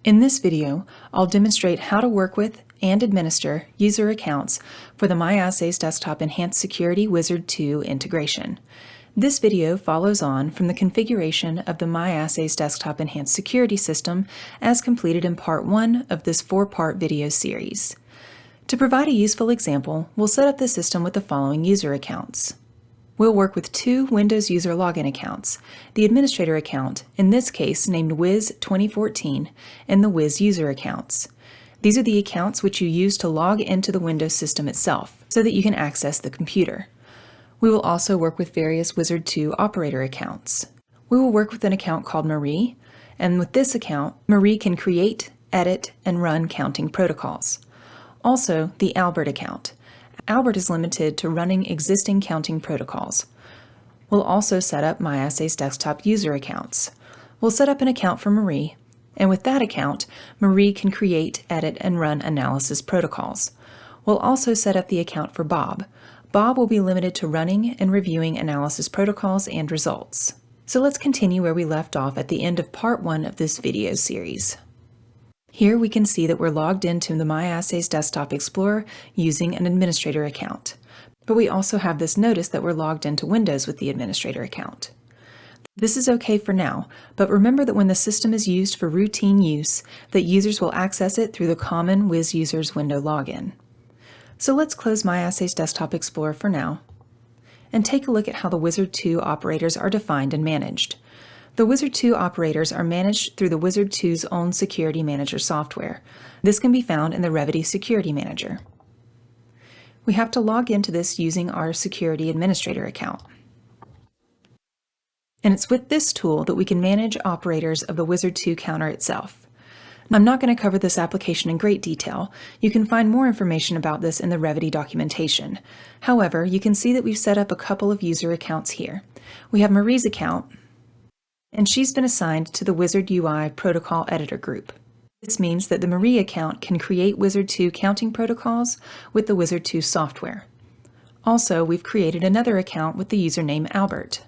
In this video, I'll demonstrate how to work with and administer user accounts for the MyAssays Desktop Enhanced Security WIZARD2 integration. This video follows on from the configuration of the MyAssays Desktop Enhanced Security system as completed in Part 1 of this 4-part video series. To provide a useful example, we'll set up the system with the following user accounts. We'll work with two Windows user login accounts, the administrator account, in this case named Wiz2014, and the Wiz user accounts. These are the accounts which you use to log into the Windows system itself, so that you can access the computer. We will also work with various WIZARD2 operator accounts. We will work with an account called Marie, and with this account, Marie can create, edit, and run counting protocols. Also, the Albert account. Albert is limited to running existing counting protocols. We'll also set up MyAssays Desktop user accounts. We'll set up an account for Marie, and with that account, Marie can create, edit, and run analysis protocols. We'll also set up the account for Bob. Bob will be limited to running and reviewing analysis protocols and results. So let's continue where we left off at the end of Part 1 of this video series. Here we can see that we're logged into the MyAssays Desktop Explorer using an administrator account. But we also have this notice that we're logged into Windows with the administrator account. This is okay for now, but remember that when the system is used for routine use, that users will access it through the common Wiz Users window login. So let's close MyAssays Desktop Explorer for now, and take a look at how the WIZARD2 operators are defined and managed. The WIZARD2 operators are managed through the WIZARD2's own Security Manager software. This can be found in the Revity Security Manager. We have to log into this using our Security Administrator account. And it's with this tool that we can manage operators of the WIZARD2 counter itself. I'm not going to cover this application in great detail. You can find more information about this in the Revity documentation. However, you can see that we've set up a couple of user accounts here. We have Marie's account, and she's been assigned to the Wizard UI Protocol Editor group. This means that the Marie account can create WIZARD2 counting protocols with the WIZARD2 software. Also, we've created another account with the username Albert.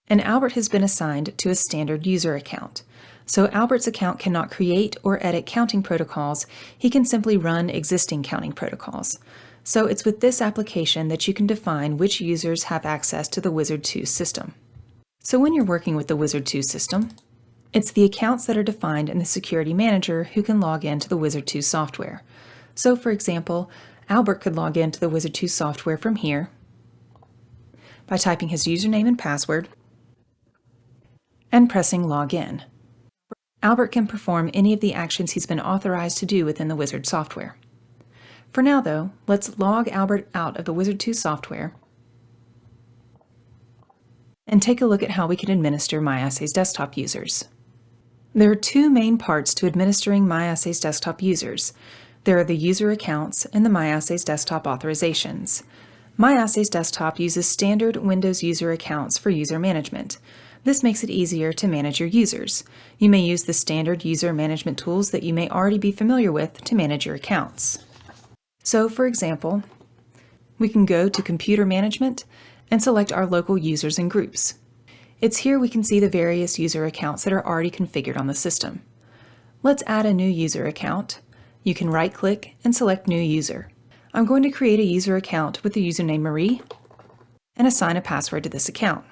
And Albert has been assigned to a standard user account. So Albert's account cannot create or edit counting protocols, he can simply run existing counting protocols. So it's with this application that you can define which users have access to the WIZARD2 system. So when you're working with the WIZARD2 system, it's the accounts that are defined in the Security Manager who can log into the WIZARD2 software. So for example, Albert could log into the WIZARD2 software from here by typing his username and password and pressing Login. Albert can perform any of the actions he's been authorized to do within the Wizard software. For now though, let's log Albert out of the WIZARD2 software and take a look at how we can administer MyAssays Desktop users. There are two main parts to administering MyAssays Desktop users. There are the user accounts and the MyAssays Desktop authorizations. MyAssays Desktop uses standard Windows user accounts for user management. This makes it easier to manage your users. You may use the standard user management tools that you may already be familiar with to manage your accounts. So, for example, we can go to Computer Management and select our local users and groups. It's here we can see the various user accounts that are already configured on the system. Let's add a new user account. You can right-click and select New User. I'm going to create a user account with the username Marie and assign a password to this account.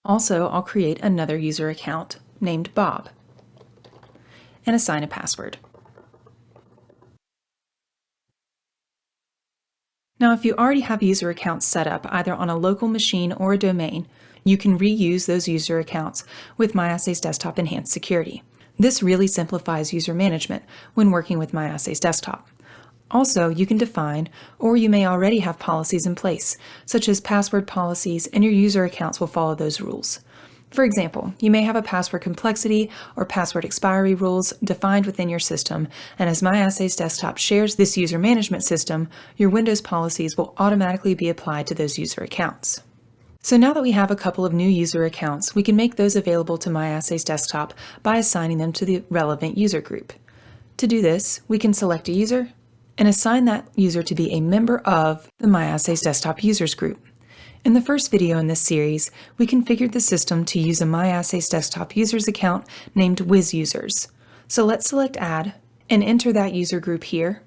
Also, I'll create another user account named Bob and assign a password. Now, if you already have user accounts set up either on a local machine or a domain, you can reuse those user accounts with MyAssays Desktop Enhanced Security. This really simplifies user management when working with MyAssays Desktop. Also, you can define, or you may already have policies in place, such as password policies, and your user accounts will follow those rules. For example, you may have a password complexity or password expiry rules defined within your system, and as MyAssays Desktop shares this user management system, your Windows policies will automatically be applied to those user accounts. So now that we have a couple of new user accounts, we can make those available to MyAssays Desktop by assigning them to the relevant user group. To do this, we can select a user and assign that user to be a member of the MyAssays Desktop Users group. In the first video in this series, we configured the system to use a MyAssays Desktop users account named WizUsers. So let's select Add and enter that user group here.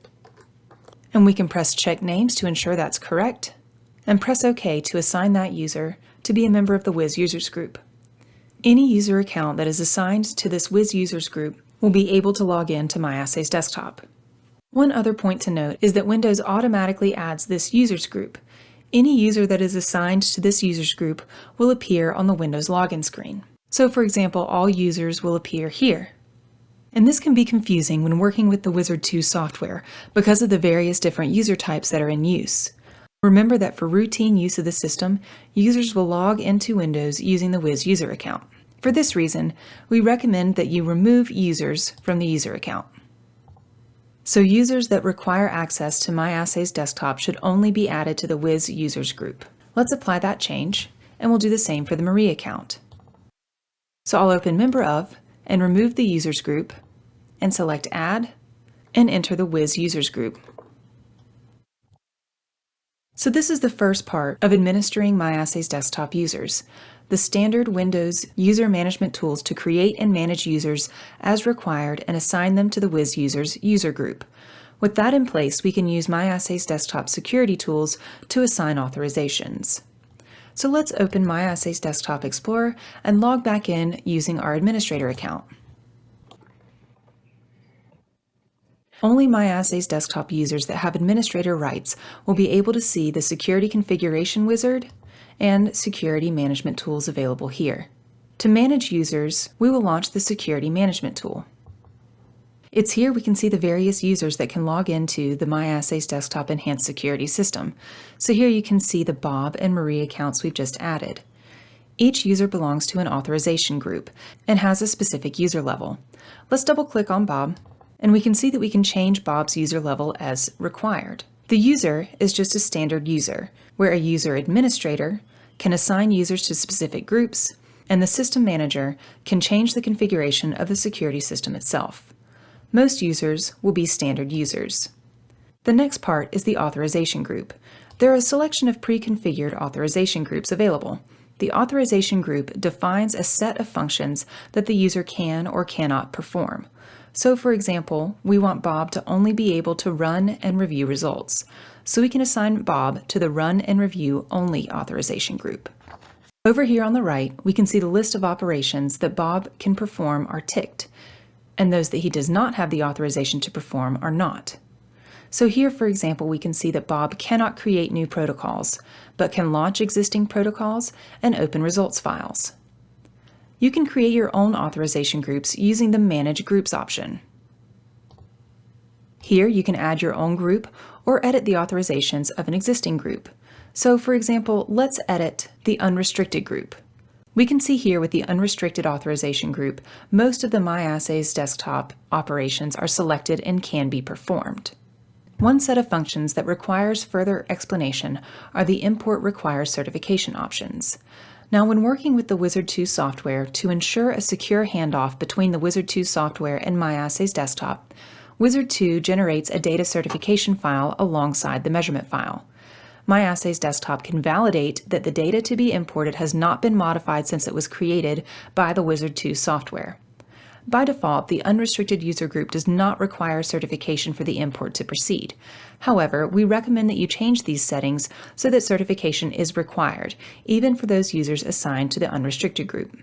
And we can press Check Names to ensure that's correct, and press OK to assign that user to be a member of the WizUsers group. Any user account that is assigned to this WizUsers group will be able to log in to MyAssays Desktop. One other point to note is that Windows automatically adds this users group. Any user that is assigned to this users group will appear on the Windows login screen. So for example, all users will appear here. And this can be confusing when working with the WIZARD2 software because of the various different user types that are in use. Remember that for routine use of the system, users will log into Windows using the WizUser account. For this reason, we recommend that you remove users from the user account. So users that require access to MyAssays Desktop should only be added to the WizUsers group. Let's apply that change, and we'll do the same for the Marie account. So I'll open Member Of and remove the users group, and select Add, and enter the WizUsers group. So this is the first part of administering MyAssays Desktop users, the standard Windows user management tools to create and manage users as required and assign them to the WizUsers user group. With that in place, we can use MyAssays Desktop security tools to assign authorizations. So let's open MyAssays Desktop Explorer and log back in using our administrator account. Only MyAssays Desktop users that have administrator rights will be able to see the Security Configuration Wizard and Security Management tools available here. To manage users, we will launch the Security Management tool. It's here we can see the various users that can log into the MyAssays Desktop Enhanced Security system. So here you can see the Bob and Marie accounts we've just added. Each user belongs to an authorization group and has a specific user level. Let's double-click on Bob, and we can see that we can change Bob's user level as required. The user is just a standard user, where a user administrator can assign users to specific groups, and the system manager can change the configuration of the security system itself. Most users will be standard users. The next part is the authorization group. There are a selection of pre-configured authorization groups available. The authorization group defines a set of functions that the user can or cannot perform. So for example, we want Bob to only be able to run and review results. So we can assign Bob to the Run and Review Only authorization group. Over here on the right, we can see the list of operations that Bob can perform are ticked, and those that he does not have the authorization to perform are not. So here, for example, we can see that Bob cannot create new protocols, but can launch existing protocols and open results files. You can create your own authorization groups using the Manage Groups option. Here you can add your own group or edit the authorizations of an existing group. So for example, let's edit the unrestricted group. We can see here with the unrestricted authorization group, most of the MyAssays Desktop operations are selected and can be performed. One set of functions that requires further explanation are the Import Require Certification options. Now, when working with the WIZARD2 software to ensure a secure handoff between the WIZARD2 software and MyAssays Desktop, WIZARD2 generates a data certification file alongside the measurement file. MyAssays Desktop can validate that the data to be imported has not been modified since it was created by the WIZARD2 software. By default, the unrestricted user group does not require certification for the import to proceed. However, we recommend that you change these settings so that certification is required, even for those users assigned to the unrestricted group.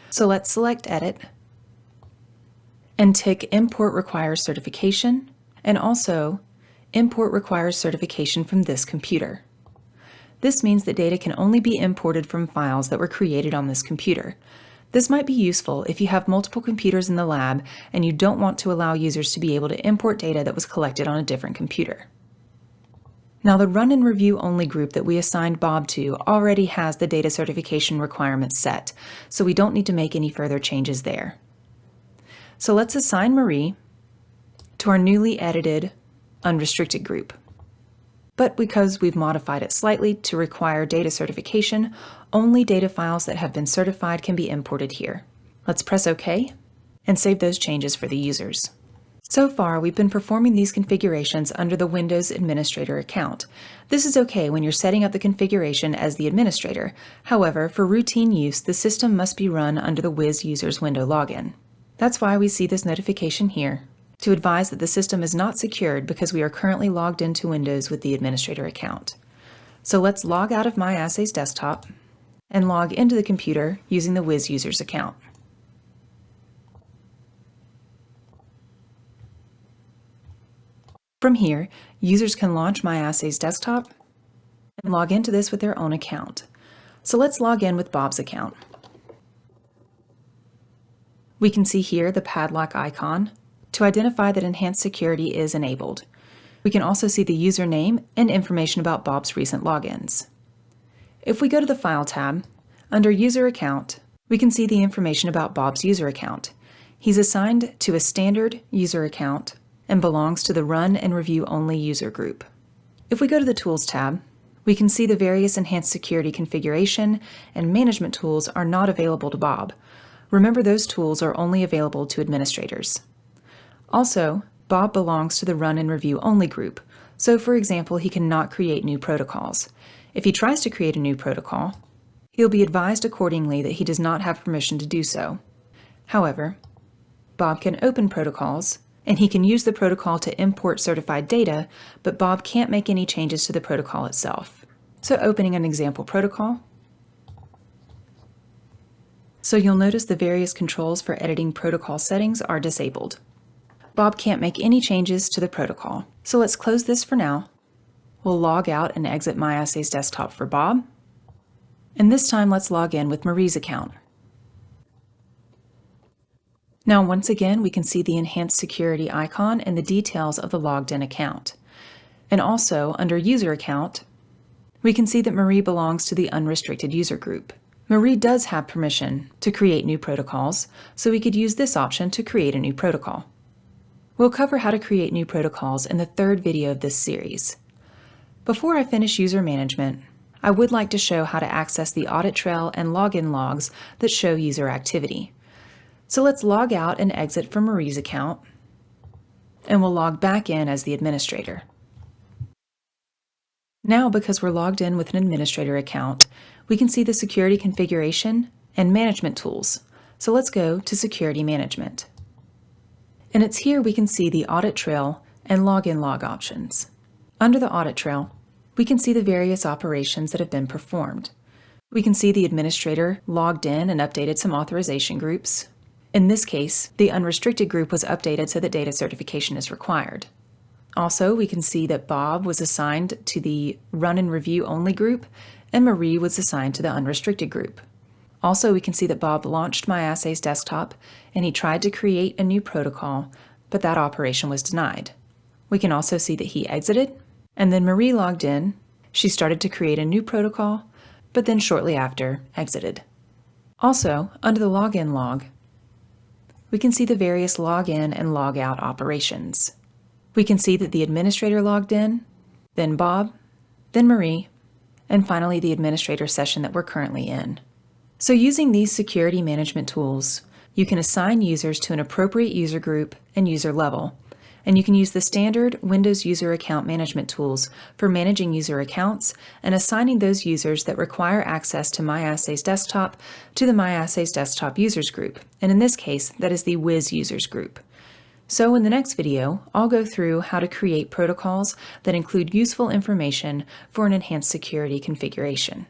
So let's select Edit and tick Import Requires Certification, and also Import Requires Certification from this computer. This means that data can only be imported from files that were created on this computer. This might be useful if you have multiple computers in the lab and you don't want to allow users to be able to import data that was collected on a different computer. Now, the Run and Review Only group that we assigned Bob to already has the data certification requirements set, so we don't need to make any further changes there. So let's assign Marie to our newly edited unrestricted group. But because we've modified it slightly to require data certification, only data files that have been certified can be imported here. Let's press OK and save those changes for the users. So far, we've been performing these configurations under the Windows Administrator account. This is okay when you're setting up the configuration as the administrator. However, for routine use, the system must be run under the Wiz Users window login. That's why we see this notification here, to advise that the system is not secured because we are currently logged into Windows with the administrator account. So let's log out of MyAssays Desktop and log into the computer using the Wiz Users account. From here, users can launch MyAssays Desktop and log into this with their own account. So let's log in with Bob's account. We can see here the padlock icon to identify that Enhanced Security is enabled. We can also see the username and information about Bob's recent logins. If we go to the File tab, under User Account, we can see the information about Bob's user account. He's assigned to a standard user account and belongs to the Run and Review Only user group. If we go to the Tools tab, we can see the various Enhanced Security configuration and management tools are not available to Bob. Remember, those tools are only available to administrators. Also, Bob belongs to the Run and Review Only group, so for example, he cannot create new protocols. If he tries to create a new protocol, he'll be advised accordingly that he does not have permission to do so. However, Bob can open protocols, and he can use the protocol to import certified data, but Bob can't make any changes to the protocol itself. So opening an example protocol. So you'll notice the various controls for editing protocol settings are disabled. Bob can't make any changes to the protocol. So let's close this for now. We'll log out and exit MyAssays Desktop for Bob. And this time let's log in with Marie's account. Now once again, we can see the Enhanced Security icon and the details of the logged in account. And also, under User Account, we can see that Marie belongs to the Unrestricted User group. Marie does have permission to create new protocols, so we could use this option to create a new protocol. We'll cover how to create new protocols in the third video of this series. Before I finish user management, I would like to show how to access the audit trail and login logs that show user activity. So let's log out and exit from Marie's account, and we'll log back in as the administrator. Now, because we're logged in with an administrator account, we can see the security configuration and management tools. So let's go to Security Management. And it's here we can see the audit trail and login log options. Under the audit trail, we can see the various operations that have been performed. We can see the administrator logged in and updated some authorization groups. In this case, the unrestricted group was updated so that data certification is required. Also, we can see that Bob was assigned to the Run and Review Only group, and Marie was assigned to the unrestricted group. Also, we can see that Bob launched MyAssays Desktop, and he tried to create a new protocol, but that operation was denied. We can also see that he exited, and then Marie logged in. She started to create a new protocol, but then shortly after, exited. Also, under the login log, we can see the various login and logout operations. We can see that the administrator logged in, then Bob, then Marie, and finally the administrator session that we're currently in. So using these security management tools, you can assign users to an appropriate user group and user level, and you can use the standard Windows User Account Management tools for managing user accounts and assigning those users that require access to MyAssays Desktop to the MyAssays Desktop Users group, and in this case, that is the Wiz Users group. So in the next video, I'll go through how to create protocols that include useful information for an enhanced security configuration.